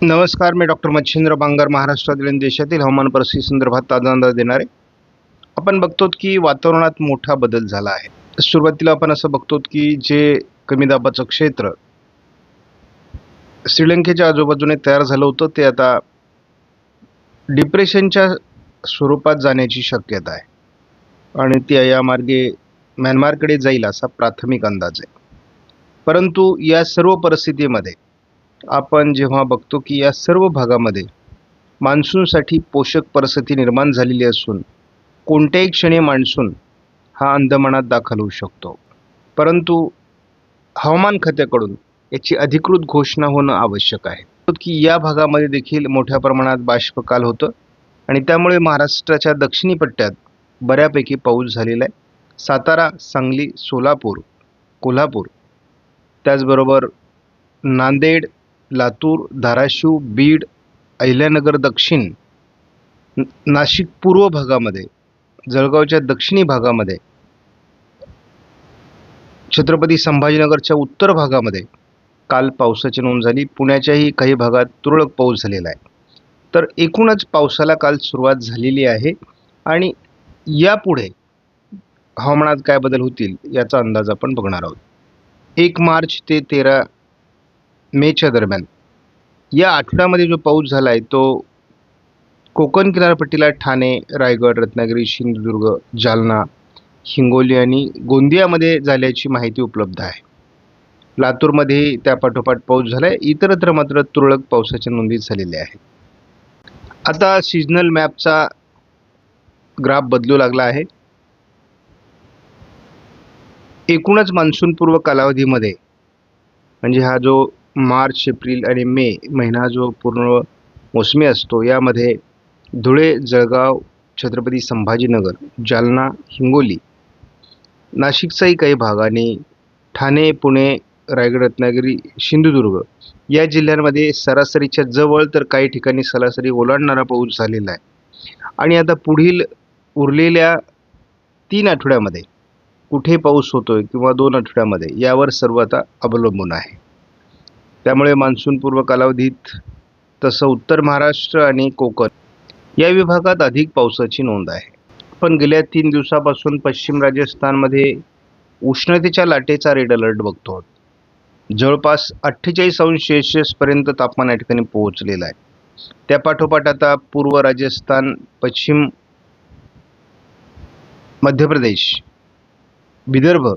नमस्कार, मी डॉक्टर मच्छिंद्र बांगर, महाराष्ट्रातील आणि देशातील हवामान परिस्थिती संदर्भात ताजा अंदाज देणार आहे. आपण बघतो की वातावरणात मोठा बदल झाला आहे. सुरुवातीला आपण असं बघतो की जे कमी दाबाचं क्षेत्र श्रीलंकेच्या आजूबाजूने तयार झालं होतं ते आता डिप्रेशनच्या स्वरूपात जाण्याची शक्यता आहे आणि ती या मार्गे म्यानमारकडे जाईल असा प्राथमिक अंदाज आहे. परंतु या सर्व परिस्थितीमध्ये आपण जेव्हा बघतो की या सर्व भागामध्ये मान्सूनसाठी पोषक परिस्थिती निर्माण झालेली असून कोणत्याही क्षणी मान्सून हा अंदमानात दाखल होऊ शकतो, परंतु हवामान खात्याकडून याची अधिकृत घोषणा होणं आवश्यक आहे की या भागामध्ये देखील मोठ्या प्रमाणात बाष्पकाल होतं आणि त्यामुळे महाराष्ट्राच्या दक्षिणी पट्ट्यात बऱ्यापैकी पाऊस झालेला आहे. सातारा, सांगली, सोलापूर, कोल्हापूर, त्याचबरोबर नांदेड, लातूर, धाराशिव, बीड, अहिल्यानगर दक्षिण, नाशिक पूर्व भागामध्ये, जळगावच्या दक्षिणी भागामध्ये, छत्रपती संभाजीनगरच्या उत्तर भागामध्ये काल पावसाची नोंद झाली. पुण्याच्याही काही भागात तुरळक पाऊस झालेला आहे. तर एकूणच पावसाला काल सुरुवात झालेली आहे आणि यापुढे हवामानात काय बदल होतील याचा अंदाज आपण बघणार आहोत. 1 मार्च ते 13 मेच्या दरम्यान या आठवड्यामध्ये जो पाऊस झाला आहे तो कोकण किनारपट्टीला ठाणे, रायगड, रत्नागिरी, सिंधुदुर्ग, जालना, हिंगोली आणि गोंदियामध्ये झाल्याची माहिती उपलब्ध आहे. लातूरमध्ये त्यापाठोपाठ पाऊस झाला आहे. इतरत्र मात्र तुरळक पावसाच्या नोंदी झालेल्या आहेत. आता सीजनल मॅपचा ग्राफ बदलू लागला आहे. एकूणच मान्सूनपूर्व कालावधीमध्ये म्हणजे हा जो मार्च, एप्रिल आणि मे महिना जो पूर्ण मोसमी असतो यामध्ये धुळे, जळगाव, छत्रपती संभाजीनगर, जालना, हिंगोली, नाशिकचाही काही भाग आणि ठाणे, पुणे, रायगड, रत्नागिरी, सिंधुदुर्ग या जिल्ह्यांमध्ये सरासरीच्या जवळ तर काही ठिकाणी सरासरी ओलांडणारा पाऊस झालेला आहे. आणि आता पुढील उरलेल्या 3 आठवड्यामध्ये कुठे पाऊस होतोय किंवा 2 आठवड्यामध्ये यावर सर्व आता अवलंबून आहे. त्यामुळे मान्सूनपूर्व कालावधीत तसं उत्तर महाराष्ट्र आणि कोकण या विभागात अधिक पावसाची नोंद आहे. पण गेल्या 3 दिवसापासून पश्चिम राजस्थानमध्ये उष्णतेच्या लाटेचा रेड अलर्ट बघतो. जवळपास 48° पर्यंत तापमान या ठिकाणी पोहोचलेलं आहे. त्यापाठोपाठ आता पूर्व राजस्थान, पश्चिम मध्य प्रदेश, विदर्भ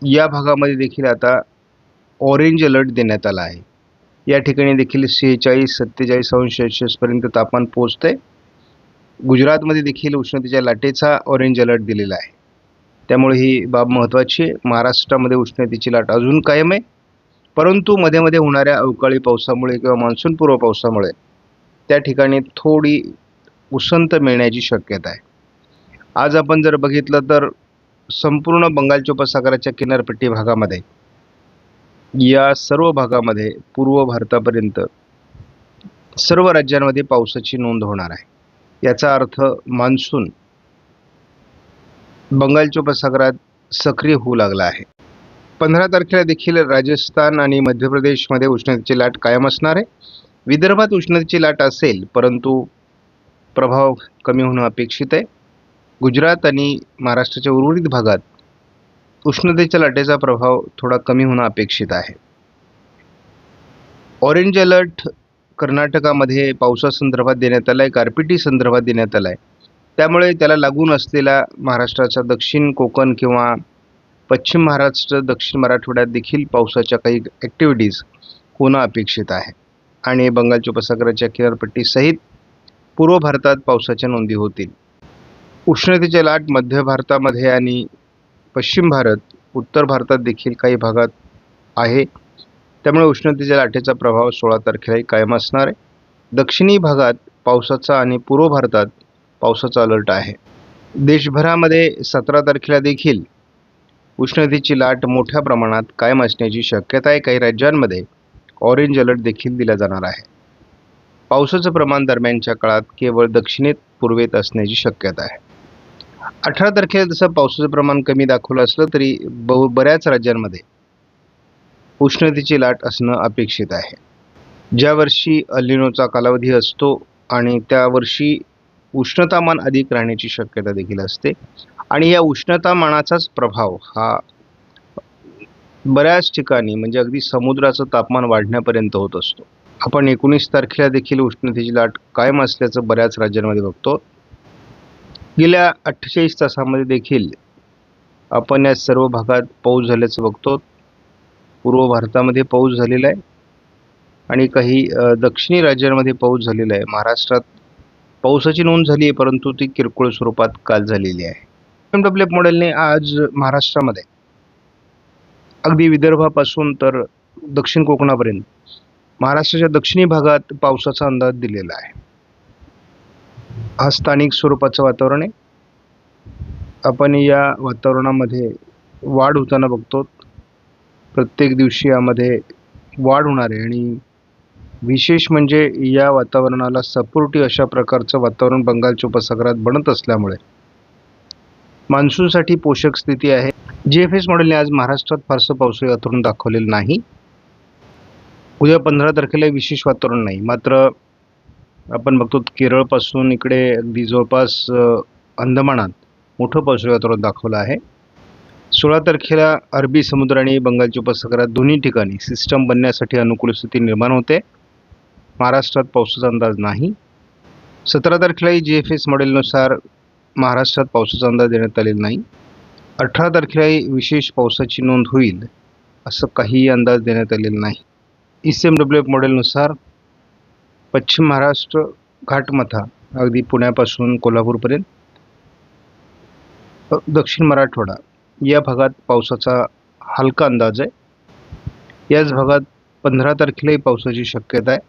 या भागामध्ये देखील आता ऑरेंज अलर्ट देण्यात आला आहे. या ठिकाणी देखील 46-47° पर्यंत तापमान पोहोचते. गुजरातमध्ये देखील उष्णतेच्या लाटेचा ऑरेंज अलर्ट दिलेला आहे. त्यामुळे ही बाब महत्त्वाची आहे. महाराष्ट्रामध्ये उष्णतेची लाट अजून कायम आहे, परंतु मध्ये मध्ये होणाऱ्या अवकाळी पावसामुळे किंवा मान्सूनपूर्व पावसामुळे त्या ठिकाणी थोडी उसंत मिळण्याची शक्यता आहे. आज आपण जर बघितलं तर संपूर्ण बंगालच्या उपसागराच्या किनारपट्टी भागामध्ये या सर्व भागामध्ये पूर्व भारतापर्यंत सर्व राज्यांमध्ये पावसाची नोंद होणार आहे. याचा अर्थ मान्सून बंगालच्या उपसागरात सक्रिय होऊ लागला आहे. 15 तारखेला देखील राजस्थान आणि मध्य प्रदेशमध्ये उष्णतेची लाट कायम असणार आहे. विदर्भात उष्णतेची लाट असेल, परंतु प्रभाव कमी होणं अपेक्षित आहे. गुजरात आणि महाराष्ट्राच्या उर्वरित भागात उष्णतेच्या लाटेचा प्रभाव थोडा कमी होणं अपेक्षित आहे. ऑरेंज अलर्ट कर्नाटकामध्ये पावसासंदर्भात देण्यात आला आहे, गारपिटी संदर्भात देण्यात आला आहे. त्यामुळे त्याला लागून असलेला महाराष्ट्राचा दक्षिण कोकण किंवा पश्चिम महाराष्ट्र, दक्षिण मराठवाड्यात देखील पावसाच्या काही ॲक्टिव्हिटीज होणं अपेक्षित आहे. आणि बंगालच्या उपसागराच्या किनारपट्टीसहित पूर्व भारतात पावसाच्या नोंदी होतील. उष्णतेच्या लाट मध्य भारतामध्ये आणि पश्चिम भारत, उत्तर भारतात देखील काही भागात आहे. त्यामुळे उष्णतेच्या लाटेचा प्रभाव 16 तारखेलाही कायम असणार आहे. दक्षिणी भागात पावसाचा आणि पूर्व भारतात पावसाचा अलर्ट आहे. देशभरामध्ये 17 तारखेला देखील उष्णतेची लाट मोठ्या प्रमाणात कायम असण्याची शक्यता आहे. काही राज्यांमध्ये ऑरेंज अलर्ट देखील दिला जाणार आहे. पावसाचं प्रमाण दरम्यानच्या काळात केवळ दक्षिणेत पूर्वेत असण्याची शक्यता आहे. 18 तारखेला जसं पावसाचं प्रमाण कमी दाखवलं असलं तरी बऱ्याच राज्यांमध्ये उष्णतेची लाट असणं अपेक्षित आहे. ज्या वर्षी अल्निनोचा कालावधी असतो आणि त्या वर्षी उष्णतामान अधिक राहण्याची शक्यता देखील असते आणि या उष्णतामानाचाच प्रभाव हा बऱ्याच ठिकाणी म्हणजे अगदी समुद्राचं तापमान वाढण्यापर्यंत होत असतो. आपण 19 तारखेला देखील उष्णतेची लाट कायम असल्याचं बऱ्याच राज्यांमध्ये बघतो. गेल्या 48 तासामध्ये देखील आपण या सर्व भागात पाऊस झाल्याचं बघतो. पूर्व भारतामध्ये पाऊस झालेला आहे आणि काही दक्षिणी राज्यांमध्ये पाऊस झालेला आहे. महाराष्ट्रात पावसाची नोंद झाली आहे, परंतु ती किरकोळ स्वरूपात काल झालेली आहे. एमडब्ल्यूएफ मॉडेलने आज महाराष्ट्रामध्ये अगदी विदर्भापासून तर दक्षिण कोकणापर्यंत महाराष्ट्राच्या दक्षिणी भागात पावसाचा अंदाज दिलेला आहे. हा स्थानिक स्वरूपाचं वातावरण आहे. आपण या वातावरणामध्ये वाढ होताना बघतो. प्रत्येक दिवशी यामध्ये वाढ होणार आहे आणि विशेष म्हणजे या वातावरणाला सपोर्टिव्ह अशा प्रकारचं वातावरण बंगालच्या उपसागरात बनत असल्यामुळे मान्सूनसाठी पोषक स्थिती आहे. जीएफएस मॉडेलने आज महाराष्ट्रात फारसं पावसाळी वातावरण दाखवलेलं नाही. उद्या 15 तारखेला विशेष वातावरण नाही, मात्र आपण बघतो केरळपासून इकडे अगदी जवळपास अंदमानात मोठं पावसाळी वातावरण दाखवलं आहे. 16 तारखेला अरबी समुद्र आणि बंगालच्या उपसागरात दोन्ही ठिकाणी सिस्टम बनण्यासाठी अनुकूल स्थिती निर्माण होते. महाराष्ट्रात पावसाचा अंदाज नाही. 17 तारखेलाही जीएफएस मॉडेलनुसार महाराष्ट्रात पावसाचा अंदाज देण्यात आलेला नाही. 18 तारखेलाही विशेष पावसाची नोंद होईल असं काहीही अंदाज देण्यात आलेला नाही. ECMWF मॉडेलनुसार पश्चिम महाराष्ट्र घाटमथा अगदी पुण्यापासून कोल्हापूरपर्यंत, दक्षिण मराठवाडा या भागात पावसाचा हलका अंदाज आहे. याच भागात 15 तारखेलाही पावसाची शक्यता आहे.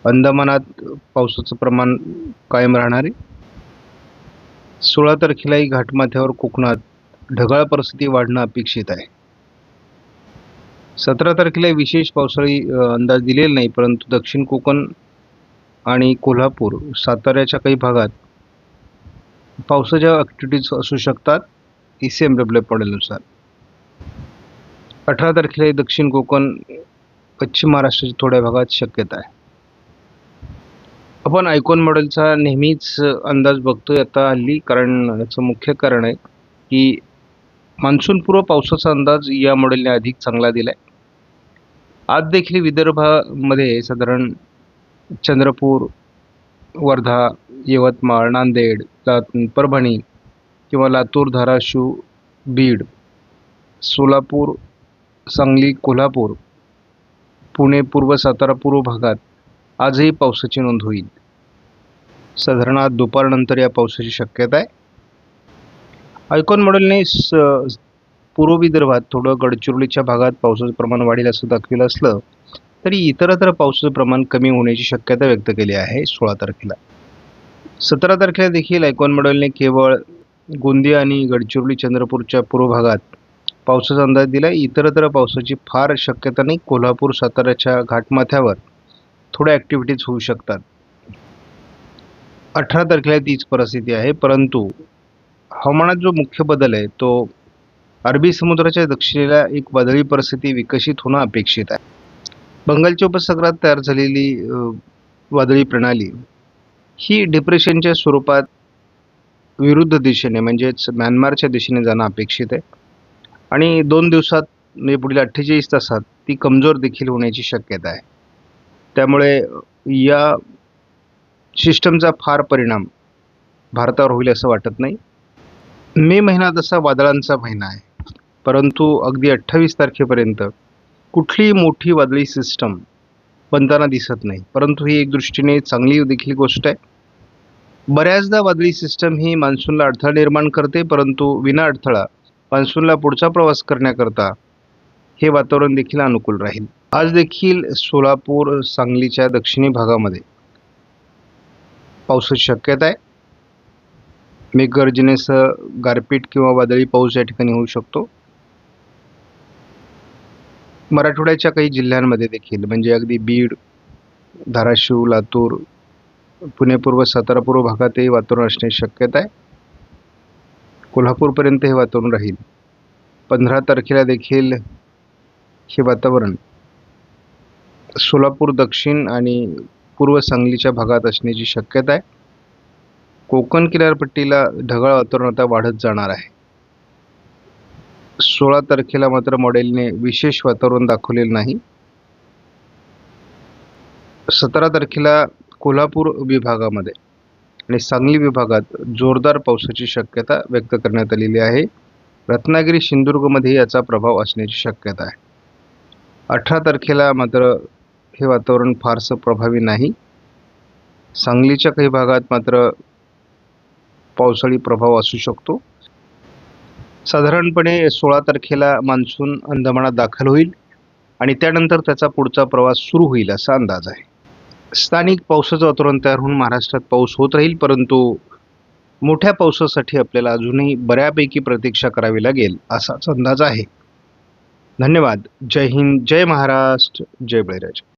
अंदमानात पावसाचं प्रमाण कायम राहणार आहे. 16 तारखेलाही घाटमाथ्यावर कोकणात ढगाळ परिस्थिती वाढणं अपेक्षित आहे. 17 तारखेला विशेष पावसाळी अंदाज दिलेला नाही, परंतु दक्षिण कोकण आणि कोल्हापूर, साताऱ्याच्या काही भागात पावसाच्या ॲक्टिव्हिटीज असू शकतात ECMWF मॉडेलनुसार. 18 तारखेला दक्षिण कोकण, पश्चिम महाराष्ट्राच्या थोड्या भागात शक्यता आहे. आपण आयकॉन मॉडेलचा नेहमीच अंदाज बघतोय आता हल्ली, कारण याचं मुख्य कारण आहे की मान्सूनपूर्व पावसाचा अंदाज या मॉडेलने अधिक चांगला दिलाय. आज देखील विदर्भामध्ये साधारण चंद्रपूर, वर्धा, यवतमाळ, नांदेड, परभणी किंवा लातूर, धाराशिव, बीड, सोलापूर, सांगली, कोल्हापूर, पुणे पूर्व, सातारा पूर्व भागात आजही पावसाची नोंद होईल. साधारण आज दुपारनंतर या पावसाची शक्यता आहे. आयकॉन मॉडेलने पूर्व विदर्भात थोडं गडचिरोलीच्या भागात पावसाचं प्रमाण वाढेल असं दाखविलं असलं तरी इतरत्र पावसाचं प्रमाण कमी होण्याची शक्यता व्यक्त केली आहे 16 तारखेला. 17 तारखेला देखील आयकॉन मॉडेलने केवळ गोंदिया आणि गडचिरोली, चंद्रपूरच्या पूर्व भागात पावसाचा अंदाज दिला. इतरत्र पावसाची फार शक्यता नाही. कोल्हापूर, साताऱ्याच्या घाटमाथ्यावर थोड्या ॲक्टिव्हिटीज होऊ शकतात. 18 तारखेला तीच परिस्थिती आहे, परंतु हवामानात जो मुख्य बदल आहे तो अरबी समुद्राच्या दक्षिणेला एक वादळी परिस्थिती विकसित होणं अपेक्षित आहे. बंगालच्या उपसागरात तयार झालेली वादळी प्रणाली ही डिप्रेशनच्या स्वरूपात विरुद्ध दिशेने म्हणजेच म्यानमारच्या दिशेने जाणं अपेक्षित आहे आणि 2 दिवसात म्हणजे पुढील 48 तासात ती कमजोर देखील होण्याची शक्यता आहे. त्यामुळे या सिस्टमचा फार परिणाम भारतावर होईल असं वाटत नाही. मे महिना तसा वादळांचा महिना आहे, परंतु अगदी 28 तारखेपर्यंत कुठलीही मोठी वादळी सिस्टम बनताना दिसत नाही. परंतु ही एक दृष्टीने चांगली देखील गोष्ट आहे. बऱ्याचदा वादळी सिस्टम ही मान्सूनला अडथळा निर्माण करते, परंतु विना अडथळा मान्सूनला पुढचा प्रवास करण्याकरता हे वातावरण देखील अनुकूल राहील. आज देखील सोलापूर, सांगलीच्या दक्षिणी भागामध्ये पावसाची शक्यता आहे. मेघगर्जनेसह गारपीट किंवा वादळी पाऊस या ठिकाणी होऊ शकतो. मराठवाड्याच्या काही जिल्ह्यांमध्ये देखील म्हणजे अगदी बीड, धाराशिव, लातूर, पुणे पूर्व, सातारा पूर्व भागातही वातावरण असण्याची शक्यता आहे. कोल्हापूरपर्यंत हे वातावरण राहील. 15 तारखेला देखील हे वातावरण सोलापूर दक्षिण आणि पूर्व सांगलीच्या भागात असण्याची शक्यता आहे. कोकण किनारपट्टीला ढगाळ वातावरण आता वाढत जाणार आहे. 16 तारखेला मात्र मॉडेलने विशेष वातावरण दाखवलेलं नाही. 17 तारखेला कोल्हापूर विभागामध्ये आणि सांगली विभागात जोरदार पावसाची शक्यता व्यक्त करण्यात आलेली आहे. रत्नागिरी सिंधुदुर्गमध्ये याचा प्रभाव असण्याची शक्यता आहे. 18 तारखेला मात्र हे वातावरण फारसं प्रभावी नाही. सांगलीच्या काही भागात मात्र पावसाळी प्रभाव असू शकतो. साधारणपणे 16 तारखेला मान्सून अंदमानात दाखल होईल आणि त्यानंतर त्याचा पुढचा प्रवास सुरू होईल असा अंदाज आहे. स्थानिक पावसाचं वातावरण तयार होऊन महाराष्ट्रात पाऊस होत राहील, परंतु मोठ्या पावसासाठी आपल्याला अजूनही बऱ्यापैकी प्रतीक्षा करावी लागेल असाच अंदाज आहे. धन्यवाद. जय हिंद, जय महाराष्ट्र, जय बळीराजा.